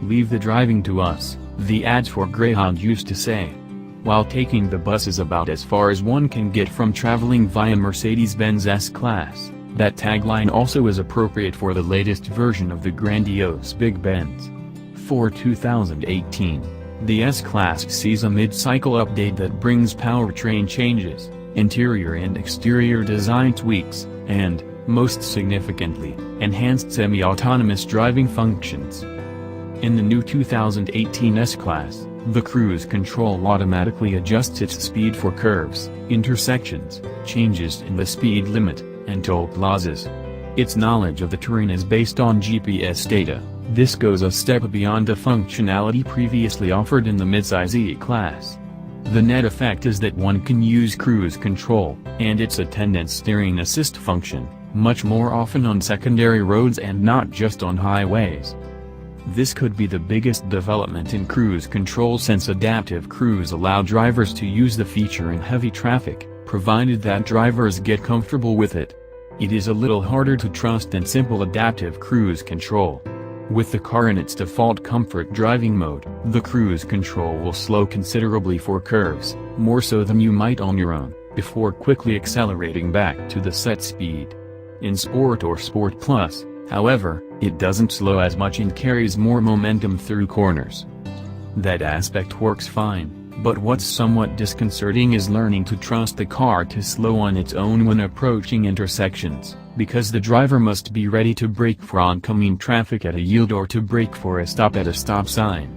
"Leave the driving to us," the ads for Greyhound used to say. While taking the bus is about as far as one can get from traveling via Mercedes Benz S-Class, that tagline also is appropriate for the latest version of the grandiose Big Benz. For 2018, the S-Class sees a mid-cycle update that brings powertrain changes, interior and exterior design tweaks, and, most significantly, enhanced semi-autonomous driving functions. In the new 2018 S-Class, the cruise control automatically adjusts its speed for curves, intersections, changes in the speed limit, and toll plazas. Its knowledge of the terrain is based on GPS data. This goes a step beyond the functionality previously offered in the midsize E-Class. The net effect is that one can use cruise control, and its attendant steering assist function, much more often on secondary roads and not just on highways. This could be the biggest development in cruise control since adaptive cruise allows drivers to use the feature in heavy traffic, provided that drivers get comfortable with it. It is a little harder to trust than simple adaptive cruise control. With the car in its default comfort driving mode, the cruise control will slow considerably for curves, more so than you might on your own, before quickly accelerating back to the set speed. In Sport or Sport Plus, however, it doesn't slow as much and carries more momentum through corners. That aspect works fine, but what's somewhat disconcerting is learning to trust the car to slow on its own when approaching intersections, because the driver must be ready to brake for oncoming traffic at a yield or to brake for a stop at a stop sign.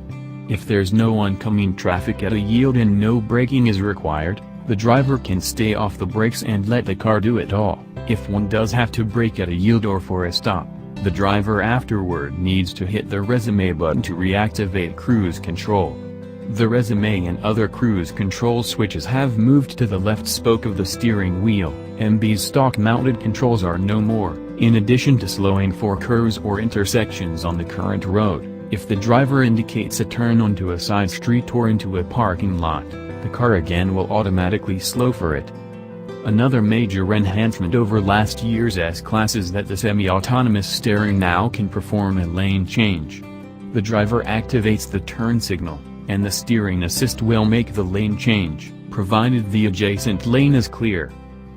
If there's no oncoming traffic at a yield and no braking is required, the driver can stay off the brakes and let the car do it all. If one does have to brake at a yield or for a stop, the driver afterward needs to hit the resume button to reactivate cruise control. The resume and other cruise control switches have moved to the left spoke of the steering wheel. MB's stock-mounted controls are no more. In addition to slowing for curves or intersections on the current road, if the driver indicates a turn onto a side street or into a parking lot, the car again will automatically slow for it. Another major enhancement over last year's S-Class is that the semi-autonomous steering now can perform a lane change. The driver activates the turn signal, and the steering assist will make the lane change, provided the adjacent lane is clear.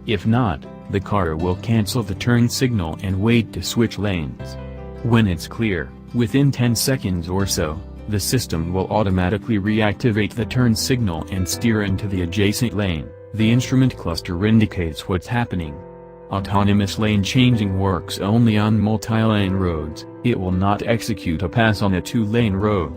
If not, the car will cancel the turn signal and wait to switch lanes. When it's clear, within 10 seconds or so, the system will automatically reactivate the turn signal and steer into the adjacent lane. The instrument cluster indicates what's happening. Autonomous lane changing works only on multi-lane roads. It will not execute a pass on a two-lane road.